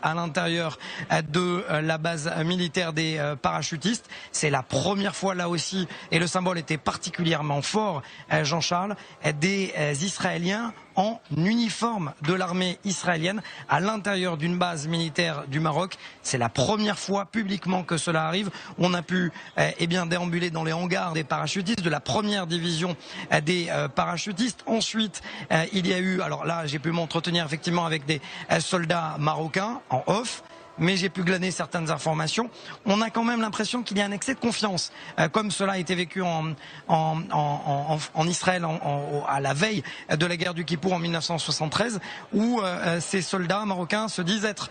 à l'intérieur de la base militaire des parachutistes. C'est la première fois là aussi, et le symbole était particulièrement fort, Jean-Charles, des Israéliens en uniforme de l'armée israélienne à l'intérieur d'une base militaire du Maroc. C'est la première fois publiquement que cela arrive. On a pu déambuler dans les hangars des parachutistes, de la première division des parachutistes. Ensuite, il y a eu, alors là j'ai pu m'entretenir effectivement avec des soldats marocains en off, mais j'ai pu glaner certaines informations. On a quand même l'impression qu'il y a un excès de confiance, comme cela a été vécu en Israël à la veille de la guerre du Kippour en 1973, où ces soldats marocains se disent être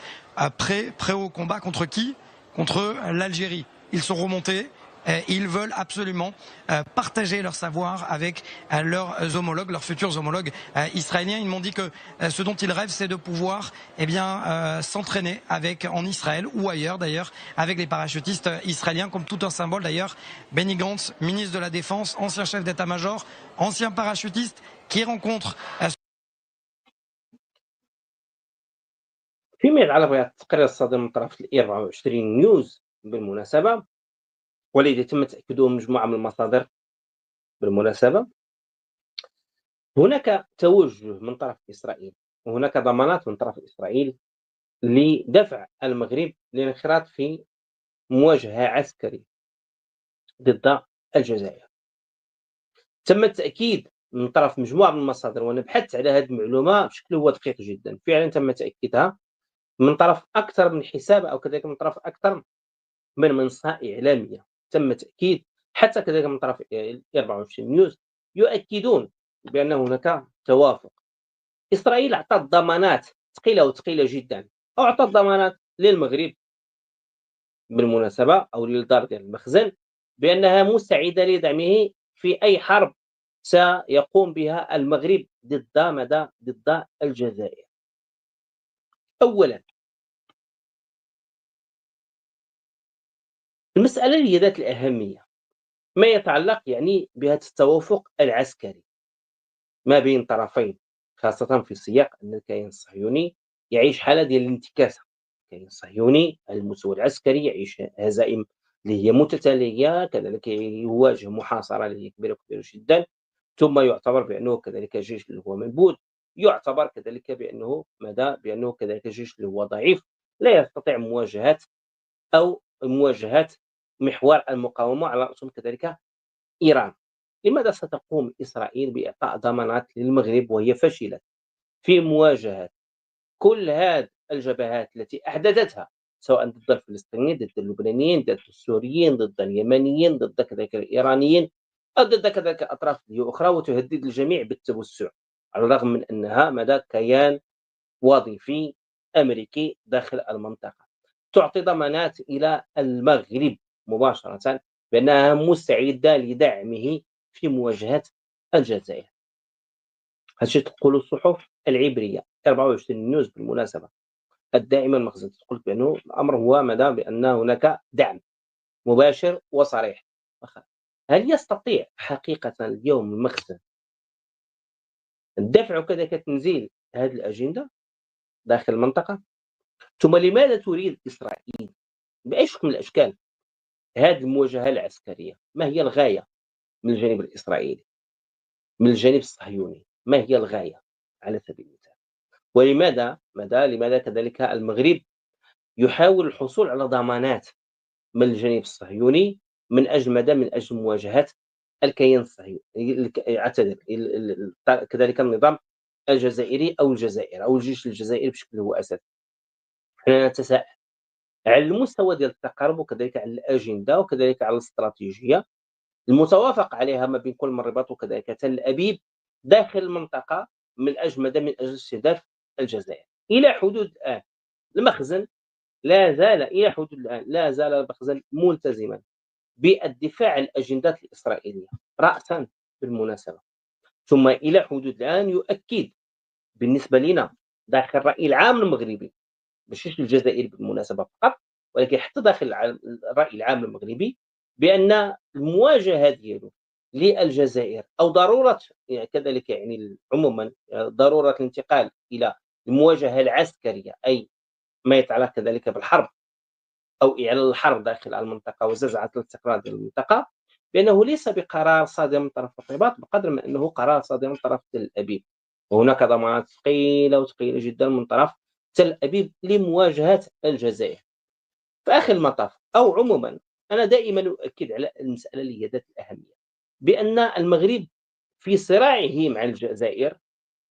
prêts au combat contre qui? Contre l'Algérie. Ils sont remontés. Ils veulent absolument partager leur savoir avec leurs homologues, leurs futurs homologues israéliens. Ils m'ont dit que ce dont ils rêvent, c'est de pouvoir s'entraîner en Israël ou ailleurs d'ailleurs avec les parachutistes israéliens, comme tout un symbole d'ailleurs. Benny Gantz, ministre de la Défense, ancien chef d'état-major, ancien parachutiste, qui rencontre فيما يتعلق بالتقرير الصادر من طرف الإي 24 نيوز بالمناسبة، والذي تم تأكيده مجموعة من المصادر بالمناسبة، هناك توجه من طرف إسرائيل وهناك ضمانات من طرف إسرائيل لدفع المغرب للانخراط في مواجهة عسكرية ضد الجزائر. تم التأكيد من طرف مجموعة من المصادر، وأنا بحثت على هذه المعلومة بشكل هو دقيق جدا، فعلا تم تأكيدها من طرف أكثر من حساب أو كذلك من طرف أكثر من منصة إعلامية. تم تأكيد حتى كذلك من طرف 24 نيوز يؤكدون بأن هناك توافق. إسرائيل أعطت ضمانات ثقيلة جدا، أو أعطت ضمانات للمغرب بالمناسبة أو للدار ديال المخزن بأنها مستعدة لدعمه في أي حرب سيقوم بها المغرب ضد الجزائر. أولا، المسألة هي ذات الأهمية ما يتعلق بهذا التوافق العسكري ما بين طرفين، خاصة في سياق أن الكيان الصهيوني يعيش حالة ديال الانتكاسة. الكيان الصهيوني على المستوى العسكري يعيش هزائم اللي هي متتالية، كذلك يواجه محاصرة اللي هي كبيرة جدا، ثم يعتبر بأنه كذلك جيش اللي هو منبوذ، يعتبر كذلك بأنه كذلك جيش اللي هو ضعيف لا يستطيع مواجهة محور المقاومة على رأسهم كذلك إيران. لماذا ستقوم إسرائيل بإعطاء ضمانات للمغرب وهي فشلت في مواجهة كل هذه الجبهات التي أحدثتها، سواء ضد الفلسطينيين، ضد اللبنانيين، ضد السوريين، ضد اليمنيين، ضد كذلك الإيرانيين، أو ضد كذلك أطراف أخرى، وتهدد الجميع بالتوسع، على الرغم من أنها كيان وظيفي أمريكي داخل المنطقة. تعطي ضمانات إلى المغرب مباشرة بأنها مستعدة لدعمه في مواجهة الجزائر. هذا الشيء تقول الصحف العبرية 24 نيوز بالمناسبة الداعمة المخزن، تقول بأنه الأمر هو بأن هناك دعم مباشر وصريح. هل يستطيع حقيقة اليوم المخزن الدفع كذلك تنزيل هذه الأجندة داخل المنطقة؟ ثم لماذا تريد إسرائيل بأي شكل من الأشكال هذه المواجهة العسكرية؟ ما هي الغاية من الجانب الإسرائيلي، من الجانب الصهيوني؟ ما هي الغاية على سبيل المثال؟ ولماذا كذلك المغرب يحاول الحصول على ضمانات من الجانب الصهيوني من أجل مواجهة الكيان الصهيوني، كذلك النظام الجزائري أو الجزائر أو الجيش الجزائري بشكل هو أساسي؟ حنا نتساءل على المستوى ديال التقارب وكذلك على الأجندة وكذلك على الاستراتيجية المتوافق عليها ما بين كل من الرباط وكذلك تل أبيب داخل المنطقة من أجل استهداف الجزائر. إلى حدود الآن المخزن لا زال المخزن ملتزما بالدفاع عن الأجندات الإسرائيلية رأسا بالمناسبة، ثم إلى حدود الآن يؤكد بالنسبة لنا داخل الرأي العام المغربي، ماشي الجزائري بالمناسبة فقط، ولكن حتى داخل الرأي العام المغربي، بأن المواجهة ديالو للجزائر أو ضرورة كذلك عموما ضرورة الانتقال إلى المواجهة العسكرية، أي ما يتعلق كذلك بالحرب أو إعلان الحرب داخل المنطقة وزعزعة الاستقرار ديال المنطقة، بأنه ليس بقرار صادر من طرف الرباط بقدر ما أنه قرار صادر من طرف تل أبيب، وهناك ضمانات ثقيلة وثقيلة جدًا من طرف تل أبيب لمواجهة الجزائر. في آخر المطاف أو عمومًا أنا دائمًا أؤكد على المسألة اللي هي ذات الأهمية، بأن المغرب في صراعه مع الجزائر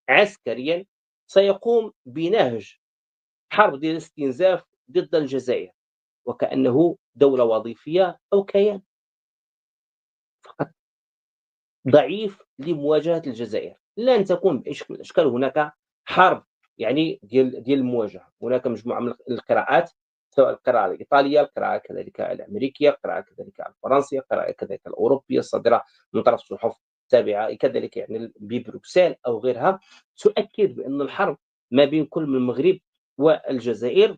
عسكريًا سيقوم بنهج حرب ديال الاستنزاف ضد الجزائر، وكأنه دولة وظيفية أو كيان فقط ضعيف لمواجهة الجزائر، لن تكون بأي شكل من الأشكال هناك حرب يعني ديال المواجهة، هناك مجموعة من القراءات سواء القراءة الإيطالية، القراءة كذلك الأمريكية، القراءة كذلك الفرنسية، القراءة كذلك الأوروبية الصادرة من طرف صحف تابعة كذلك يعني ببروكسل أو غيرها، تؤكد بأن الحرب ما بين كل من المغرب والجزائر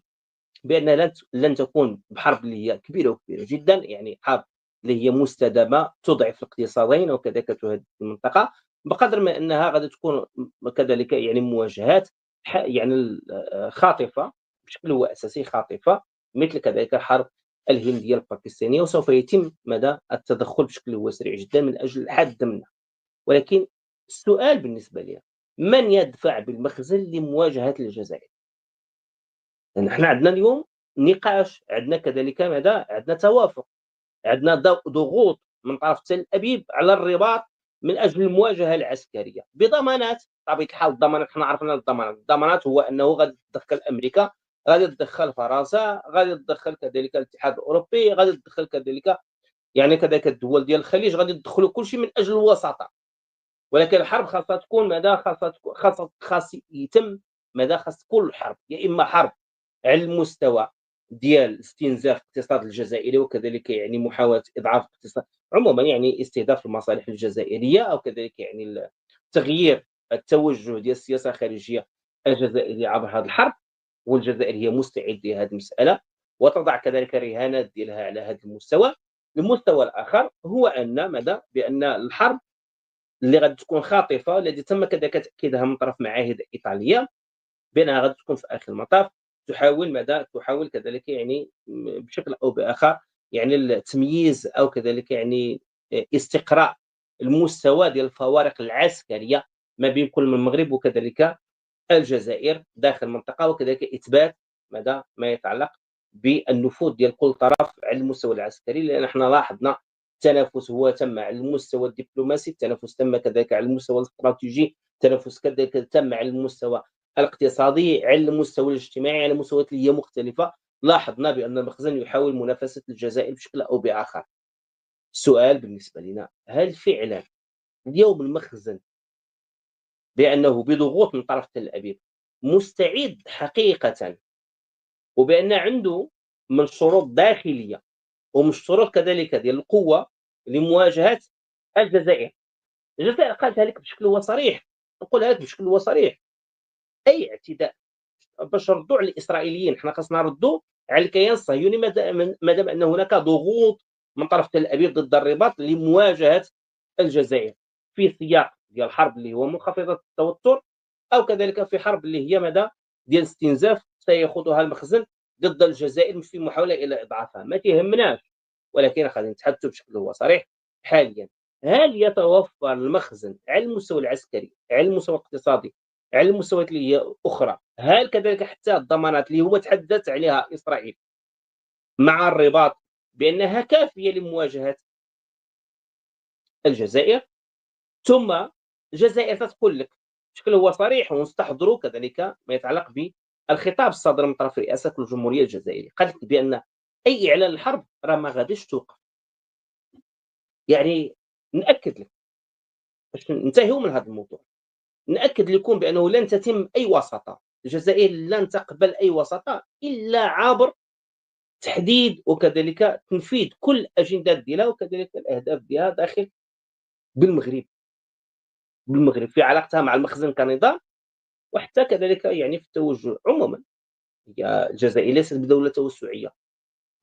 بأنها لن تكون بحرب اللي هي كبيرة وكبيرة جدًا، يعني حرب اللي هي مستدامة تضعف الاقتصادين وكذلك تهدد المنطقة، بقدر ما أنها غادي تكون كذلك يعني مواجهات يعني خاطفة بشكل هو أساسي خاطفة، مثل كذلك الحرب الهندية الباكستانية، وسوف يتم التدخل بشكل هو سريع جدًا من أجل الحد منها، ولكن السؤال بالنسبة لي من يدفع بالمخزن لمواجهة الجزائر؟ لأن إحنا عندنا اليوم نقاش، عندنا كذلك ماذا، عندنا توافق، عندنا ضغوط من طرف تل أبيب على الرباط من أجل المواجهة العسكرية بضمانات، بطبيعة الحال الضمانات حنا عرفنا الضمانات هو أنه غادي تدخّل أمريكا، غادي تدخّل فرنسا، غادي تدخّل كذلك الاتحاد الأوروبي، غادي تدخّل كذلك يعني كذلك الدول ديال الخليج غادي يدخّلوا كل شيء من أجل الوساطة، ولكن الحرب خاصها تكون ماذا، خاصها تكون خاص يتم ماذا، خاص تكون الحرب يا إما حرب على المستوى ديال استنزاف الاقتصاد الجزائري وكذلك يعني محاولة إضعاف الاقتصاد عمومًا يعني استهداف المصالح الجزائرية أو كذلك يعني تغيير التوجه ديال السياسة الخارجية الجزائرية عبر هذه الحرب، والجزائر هي مستعدة لهذه المسألة وتضع كذلك رهانات ديالها على هذا المستوى. المستوى الآخر هو أن ماذا؟ بأن الحرب اللي غادي تكون خاطفة والتي تم كذلك تأكيدها من طرف معاهد إيطالية بأنها غادي تكون في آخر المطاف تحاول ماذا؟ تحاول كذلك يعني بشكل أو بآخر يعني التمييز أو كذلك يعني استقراء المستوى ديال الفوارق العسكرية ما بين كل من المغرب وكذلك الجزائر داخل المنطقة، وكذلك إثبات ماذا؟ ما يتعلق بالنفوذ ديال كل طرف على المستوى العسكري، لأن حنا لاحظنا التنافس هو تم على المستوى الدبلوماسي، التنافس تم كذلك على المستوى الاستراتيجي، التنافس كذلك تم على المستوى الاقتصادي، على المستوى الاجتماعي، على مستويات اللي هي مختلفة، لاحظنا بأن المخزن يحاول منافسة الجزائر بشكل أو بآخر. السؤال بالنسبة لنا هل فعلًا اليوم المخزن بأنه بضغوط من طرف تل أبيب مستعد حقيقةً وبأن عنده من شروط داخلية ومن الشروط كذلك ديال القوة لمواجهة الجزائر. الجزائر قالتها لك بشكل هو صريح، نقولها لك بشكل هو صريح، أي اعتداء باش نردوا على الإسرائيليين حنا خاصنا نردوا على الكيان الصهيوني ما دام أن هناك ضغوط من طرف تل أبيب ضد الرباط لمواجهة الجزائر في سياق ديال الحرب اللي هو منخفضة التوتر أو كذلك في حرب اللي هي ماذا ديال استنزاف سيخوضها المخزن ضد الجزائر في محاولة إلى إضعافها، ما تيهمناش، ولكن خلينا نتحدثوا بشكل هو صريح حاليًا، هل يتوفر المخزن على المستوى العسكري، على المستوى الاقتصادي، على المستويات اللي هي أخرى، هل كذلك حتى الضمانات اللي هو تحدثت عليها إسرائيل مع الرباط بأنها كافية لمواجهة الجزائر؟ ثم الجزائر تتقول لك بشكل هو صريح ونستحضروا كذلك ما يتعلق بالخطاب الصادر من طرف رئاسة الجمهورية الجزائرية، قالت لك بأن أي إعلان الحرب راه ما غاديش توقف، يعني نأكد لك باش ننتهيوا من هذا الموضوع، نأكد لكم بأنه لن تتم أي وساطة، الجزائر لن تقبل أي وساطة إلا عبر تحديد وكذلك تنفيذ كل الأجندات ديالها وكذلك الأهداف ديالها داخل بالمغرب في علاقتها مع المخزن كنظام وحتى كذلك يعني في التوجه عموما. هي الجزائر ليست بدولة توسعية،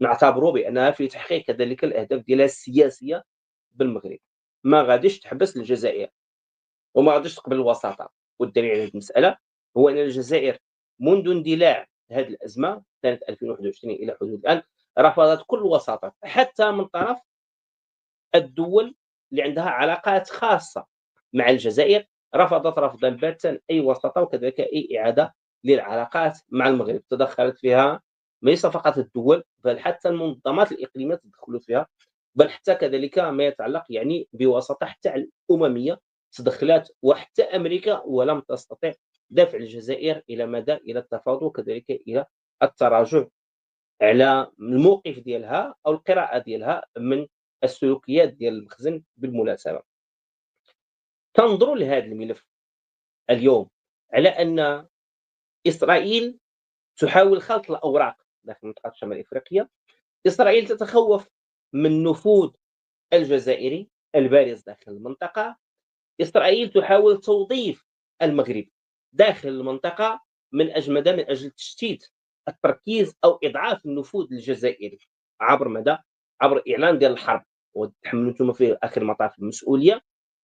نعتبر بأنها في تحقيق كذلك الأهداف ديالها السياسية بالمغرب، ما غاديش تحبس الجزائر وما غاديش تقبل الوساطة، والدليل على هذه المسألة هو أن الجزائر منذ اندلاع هذه الأزمة سنة 2021 إلى حدود الآن رفضت كل الوساطات، حتى من طرف الدول اللي عندها علاقات خاصة مع الجزائر، رفضت رفضًا باتا أي وساطة وكذلك أي إعادة للعلاقات مع المغرب، تدخلت فيها ليس فقط الدول بل حتى المنظمات الإقليمية تدخلت فيها، بل حتى كذلك ما يتعلق يعني بوساطة حتى الأممية تدخلات، وحتى أمريكا، ولم تستطع دفع الجزائر إلى التفاوض وكذلك إلى التراجع على الموقف ديالها أو القراءة ديالها من السلوكيات ديال المخزن بالمناسبة. تنظر لهذا الملف اليوم على أن إسرائيل تحاول خلط الأوراق داخل منطقة شمال إفريقيا، إسرائيل تتخوف من النفوذ الجزائري البارز داخل المنطقة، إسرائيل تحاول توظيف المغرب داخل المنطقة من أجل تشتيت التركيز أو إضعاف النفوذ الجزائري عبر ماذا؟ عبر إعلان ديال الحرب، وتحملوا نتوما في آخر المطاف المسؤولية،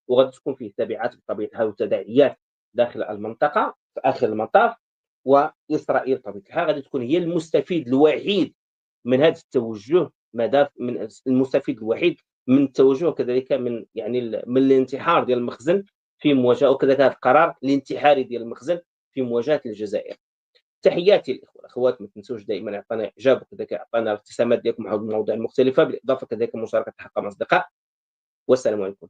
وغادي تكون فيه تبعات بطبيعة الحال وتداعيات داخل المنطقة في آخر المطاف، وإسرائيل بطبيعة الحال غادي تكون هي المستفيد الوحيد من هذا التوجه، من المستفيد الوحيد من التوجه كذلك من يعني من الانتحار ديال المخزن في مواجهة، وكذلك هذا القرار الانتحاري ديال المخزن في مواجهة الجزائر. تحياتي للإخوة والأخوات، ما تنسوش دائما يعطينا إعجاب وكذلك يعطينا الابتسامات ديالكم حول المواضيع المختلفة، بالإضافة كذلك مشاركة الحلقة مع الأصدقاء، والسلام عليكم.